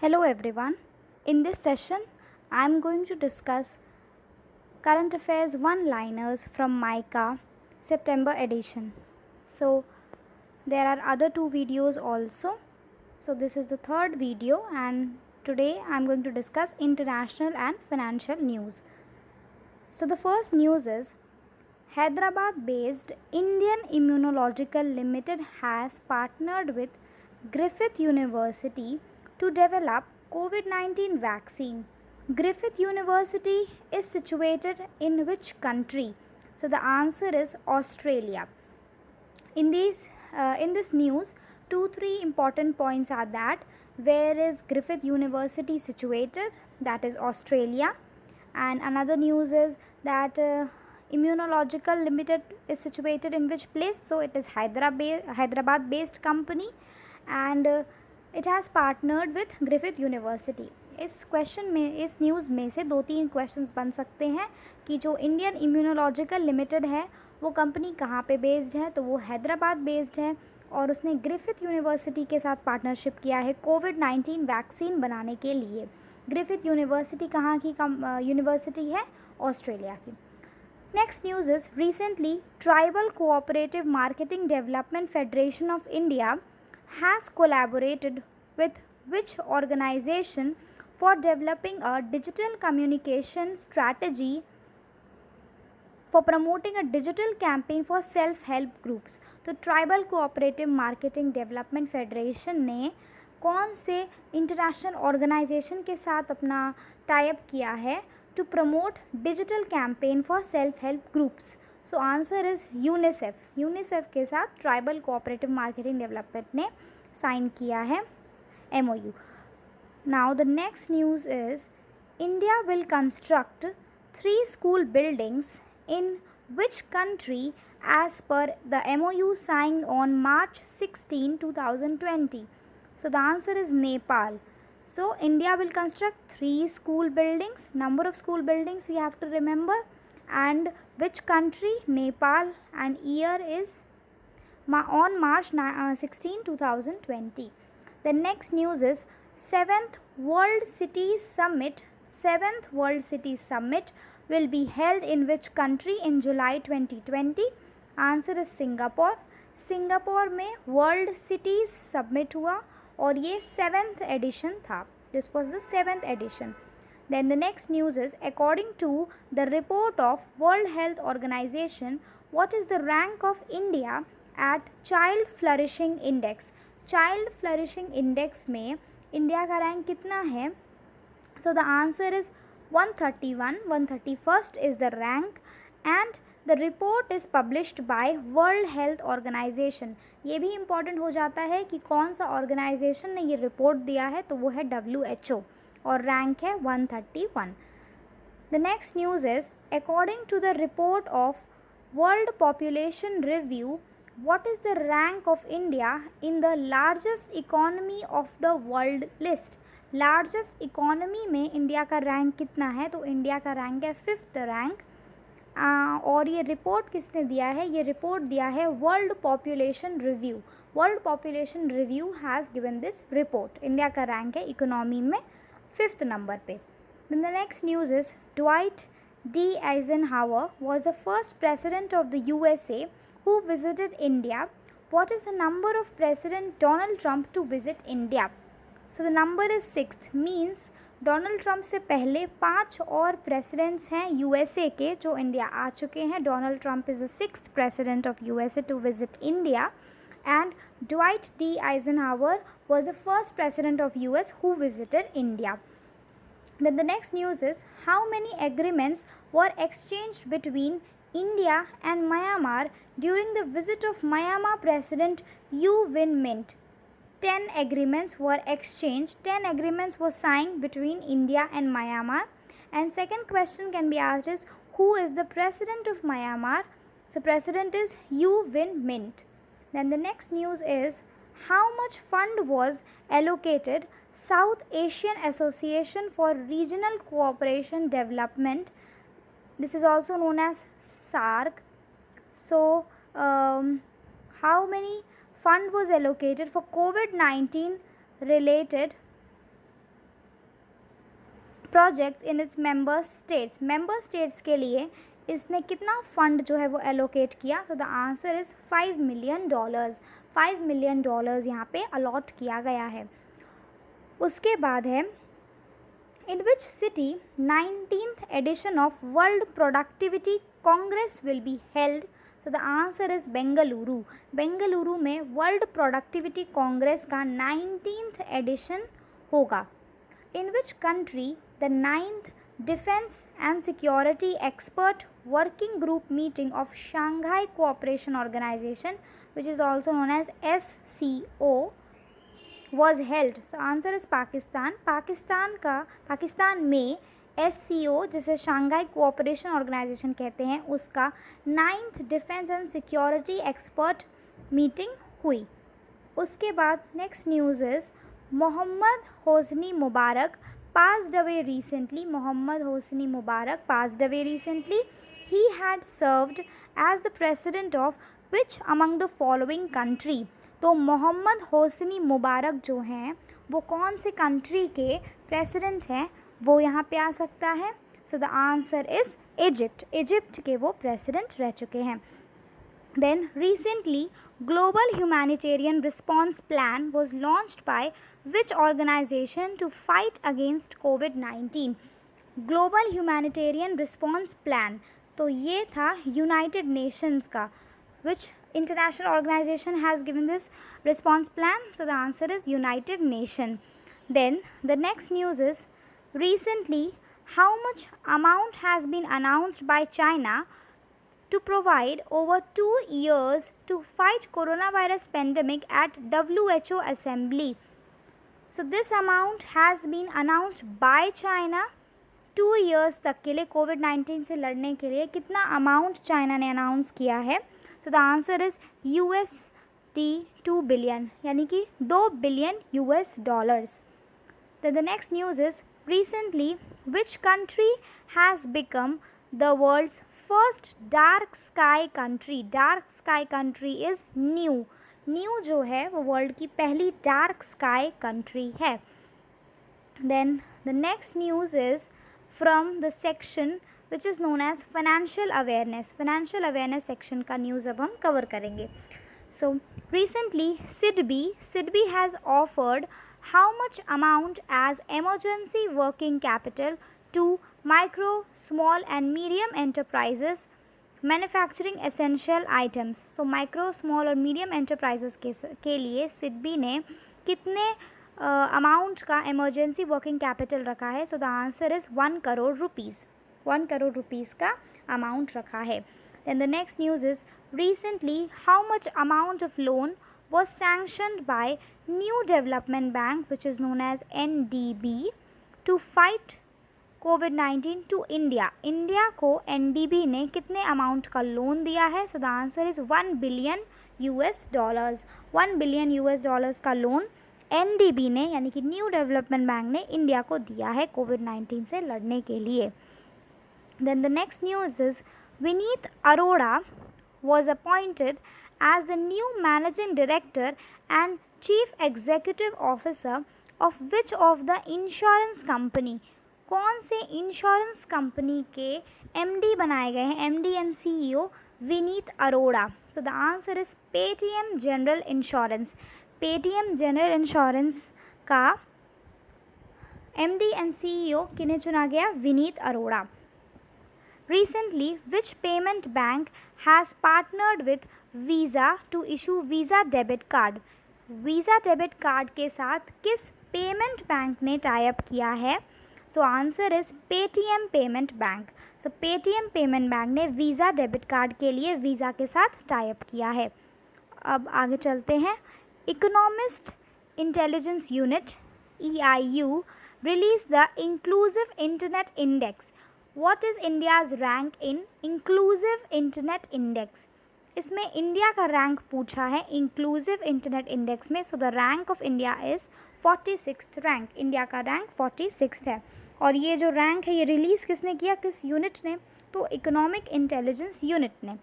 Hello everyone. In this session, I am going to discuss current affairs one-liners from MICA September edition. So, there are other two videos also. So, this is the third video and today I am going to discuss international and financial news. So, the first news is Hyderabad based Indian Immunological Limited has partnered with Griffith University to develop COVID-19 vaccine. Griffith University is situated in which country? So the answer is Australia. In this news, three important points are that where is Griffith University situated? That is Australia. And another news is that Immunological Limited is situated in which place? So it is Hyderabad based company and it has partnered with Griffith University. इस news में से दो तीन questions बन सकते हैं कि जो इंडियन इम्यूनोलॉजिकल लिमिटेड है वो कंपनी कहाँ पे बेस्ड है, तो वो हैदराबाद बेस्ड है और उसने ग्रिफिथ यूनिवर्सिटी के साथ पार्टनरशिप किया है कोविड-19 वैक्सीन बनाने के लिए। ग्रिफिथ यूनिवर्सिटी कहाँ की यूनिवर्सिटी है? ऑस्ट्रेलिया की। Next news is recently tribal cooperative marketing development federation of India has collaborated with which organization for developing a digital communication strategy for promoting a digital campaign for self-help groups। तो tribal cooperative marketing development federation ने कौन से international organisation के साथ अपना tie up किया है to promote digital campaign for self help groups? So answer is UNICEF. UNICEF के साथ ट्राइबल कोऑपरेटिव मार्केटिंग डेवलपमेंट ने साइन किया है MOU। Now the next news is India will construct 3 school buildings in which country as per the MOU signed on March 16, 2020? So the answer is Nepal. So India will construct 3 school buildings. Number of school buildings we have to remember. And which country? Nepal. And year is on March 16, 2020. The next news is 7th World Cities Summit. 7th World Cities Summit will be held in which country in July 2020? Answer is Singapore. Singapore में world cities submit हुआ और ये 7th edition था. This was the 7th edition. Then the next news is according to the report of World Health Organization, what is the rank of India at Child Flourishing Index? Child Flourishing Index में India का rank कितना है? So the answer is 131. 131st is the rank and the report is published by World Health Organization. ये भी important हो जाता है कि कौन सा ऑर्गेनाइजेशन ने ये रिपोर्ट दिया है, तो वो है WHO और रैंक है 131. The next news is according to the report of World Population Review, what is the rank of India in the largest economy of the world list? Largest economy में India का rank कितना है? तो India का rank है 5th rank. और ये report किसने दिया है? ये रिपोर्ट दिया है world population review. World population review has given this report. India का रैंक है इकोनॉमी में 5th नंबर पे. Then the next news is Dwight D Eisenhower was the first president of the USA who visited India. What is the number of President Donald Trump to visit India? So the number is 6th. Means Donald Trump से पहले 5 और presidents हैं USA के जो India आ चुके हैं. Donald Trump is the 6th president of USA to visit India and Dwight D. Eisenhower was the first president of US who visited India. Then the next news is how many agreements were exchanged between India and Myanmar during the visit of Myanmar President U Win Mint? 10 agreements were exchanged. 10 agreements were signed between India and Myanmar. And second question can be asked is who is the president of Myanmar? So president is U Win Mint. Then the next news is how much fund was allocated South Asian Association for Regional Cooperation Development. This is also known as SARC. So how many fund was allocated for COVID-19 related projects in its member states, member states के लिए इसने कितना fund जो है वो allocate किया? सो the answer is $5 million। $5 million यहाँ पे अलॉट किया गया है। उसके बाद है in which city 19th edition of World Productivity Congress will be held? So the answer is Bengaluru. Bengaluru में वर्ल्ड प्रोडक्टिविटी कांग्रेस का 19th edition होगा। In which country the 9th Defense and Security Expert Working Group meeting of Shanghai Cooperation Organization, which is also known as SCO, was held? So answer is Pakistan. Pakistan में SCO जिसे Shanghai cooperation organisation कहते हैं उसका 9th defence and security expert meeting हुई। उसके बाद next news is Mohammed Hosni Mubarak passed away recently। Mohammed Hosni Mubarak passed away recently। He had served as the president of which among the following country? तो Mohammad Hosni मुबारक जो हैं वो कौन से country के प्रेसिडेंट हैं वो यहाँ पे आ सकता है? So the answer is Egypt. Egypt के वो प्रेसिडेंट रह चुके हैं। Then recently Global Humanitarian Response Plan was launched by which organization to fight against COVID-19? Global Humanitarian Response Plan तो ये था यूनाइटेड नेशंस का। Which international organization has given this response plan? So the answer is United Nation. Then the next news is recently how much amount has been announced by China to provide over 2 years to fight coronavirus pandemic at WHO Assembly? So this amount has been announced by China 2 years तक के लिए कोविड-19 से लड़ने के लिए कितना amount China ने announce किया है? So the answer is $2 billion यानी कि $2 billion. Then the next news is recently which country has become the world's first dark sky country? Dark sky country is new जो है वो वर्ल्ड की पहली डार्क स्काई कंट्री है। Then the next news is from the section which is known as financial awareness। financial awareness section का news अब हम cover करेंगे। So recently SIDBI has offered how much amount as emergency working capital to micro, small and medium enterprises manufacturing essential items. So micro, small और medium enterprises के लिए सिडबी ने कितने amount का इमरजेंसी वर्किंग कैपिटल रखा है? So the answer is 1 crore rupees. 1 crore rupees का amount रखा है। Then the next news is recently how much amount of loan was sanctioned by New Development Bank which is known as NDB to fight कोविड-19 to India. India को NDB ने कितने amount का loan दिया है? So the answer is $1 billion. $1 billion का loan NDB ने यानी कि न्यू डेवलपमेंट बैंक ने इंडिया को दिया है कोविड-19 से लड़ने के लिए। Then the next news is Vineet Arora was appointed as the new managing director and chief executive officer of which of the insurance company? कौन से इंश्योरेंस कंपनी के MD बनाए गए हैं? MD and CEO Vineet Arora. So the answer is Paytm general insurance. Paytm general insurance का MD and CEO किन्हें चुना गया? Vineet Arora. Recently, which payment bank has partnered with Visa to issue Visa debit card? Visa debit card के साथ किस payment bank ने tie up किया है? सो answer is Paytm payment bank. So Paytm payment bank ने वीज़ा डेबिट कार्ड के लिए visa के साथ टाई अप किया है। अब आगे चलते हैं। Economist intelligence unit EIU release the inclusive internet index. What is India's rank in inclusive internet index? इसमें इंडिया का रैंक पूछा है इंक्लूसिव इंटरनेट इंडेक्स में। So the rank of India is 46th rank. India का rank 46th है। और ये जो रैंक है ये रिलीज़ किसने किया, किस यूनिट ने? तो इकोनॉमिक इंटेलिजेंस यूनिट ने।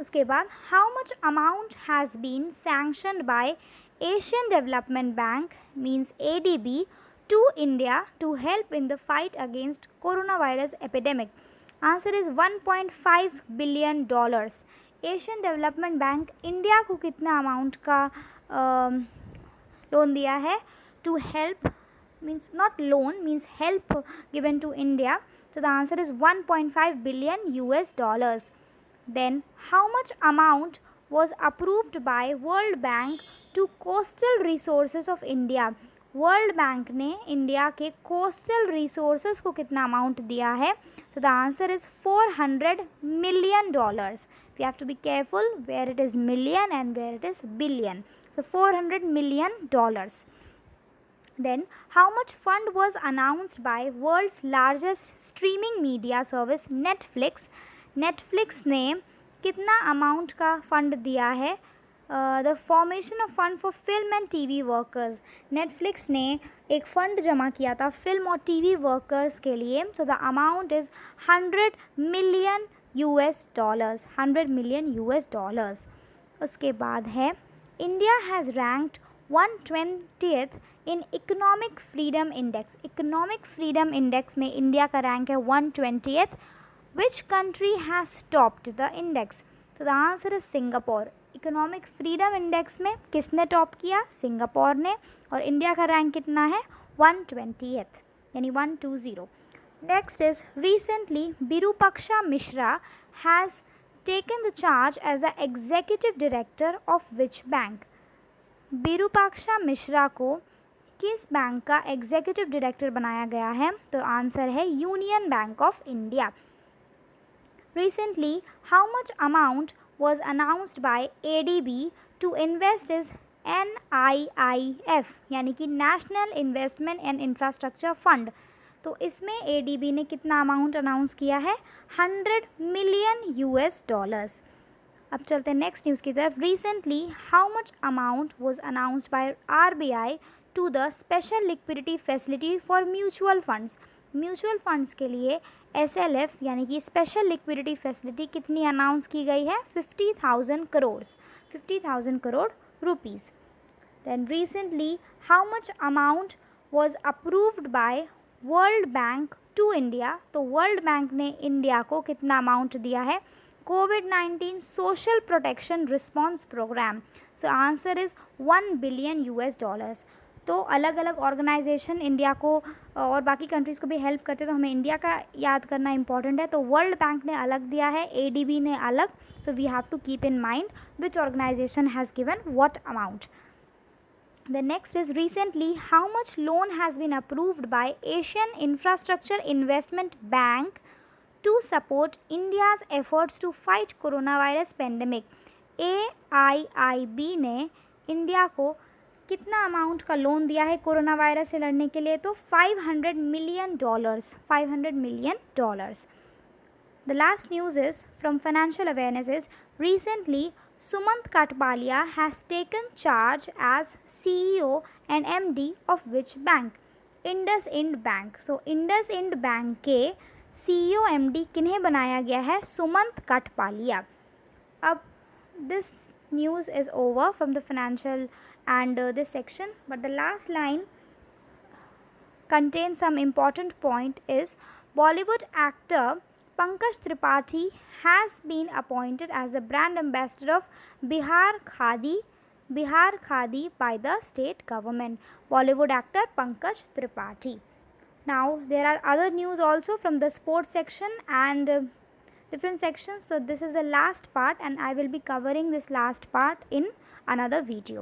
उसके बाद how much amount has been sanctioned by Asian Development Bank means ADB to India to help in the fight against coronavirus epidemic? Answer is $1.5 billion. Asian Development Bank India को कितना amount का loan दिया है? To help means not loan, means help given to India. So the answer is 1.5 billion US dollars. Then how much amount was approved by World Bank to coastal resources of India? World bank ने India के coastal resources को कितना amount दिया है? So the answer is $400 million. We have to be careful where it is million and where it is billion. So $400 million. Then how much fund was announced by world's largest streaming media service Netflix? Netflix ने कितना amount का fund दिया है? The formation of fund for film and TV workers. Netflix ने एक fund जमा किया था फिल्म और टीवी वर्कर्स के लिए. So the amount is $100 million US. $100 million US. उसके बाद है India has ranked 120th in economic freedom index. Economic freedom index में इंडिया का रैंक है 120th. Which country has topped the index? तो the answer is Singapore. Economic freedom index में किसने top किया? सिंगापुर ने. और इंडिया का रैंक कितना है? 120th, यानी 120. Next is recently Virupaksha Mishra has taken the charge as the executive director of which bank? Virupaksha Mishra को किस बैंक का एग्जीक्यूटिव डायरेक्टर बनाया गया है? तो आंसर है union bank of India. Recently, how much amount was announced by ADB to invest in NIIF, यानी कि national investment and infrastructure fund? तो इसमें ADB ने कितना अमाउंट अनाउंस किया है? $100 million US. अब चलते हैं नेक्स्ट न्यूज़ की तरफ. Recently how much amount was announced by RBI to the special liquidity facility for mutual funds? Mutual funds के लिए SLF यानी कि स्पेशल लिक्विडिटी फैसिलिटी कितनी अनाउंस की गई है? 50,000 crore. 50,000 crore rupees. Then recently how much amount was approved by world bank to India? तो world bank ने इंडिया को कितना अमाउंट दिया है? कोविड-19 social protection response programme. So answer is $1 billion US. तो अलग अलग ऑर्गेनाइजेशन इंडिया को और बाकी कंट्रीज़ को भी हेल्प करते हैं, तो हमें इंडिया का याद करना इंपॉर्टेंट है. तो वर्ल्ड बैंक ने अलग दिया है, ADB ने अलग. So we have to keep in mind which organisation has given what amount. The next is recently how much loan has been approved by Asian Infrastructure Investment Bank to support India's efforts to fight corona virus pandemic? AIIB ने India को कितना amount का loan दिया है corona virus से लड़ने के लिए? तो $500 million. $500 million. The last news is from financial awareness is recently Sumant Katpalia has taken charge as CEO and MD of which bank? IndusInd Bank. So IndusInd Bank के CEO MD किन्हें बनाया गया है? सुमंत कटपालिया. अब this news is over from the financial and this section, but the last line contains some important point is Bollywood actor Pankaj Tripathi has been appointed as the brand ambassador of Bihar Khadi by the state government. Bollywood actor Pankaj Tripathi. Now there are other news also from the sports section and different sections. So this is the last part and I will be covering this last part in another video.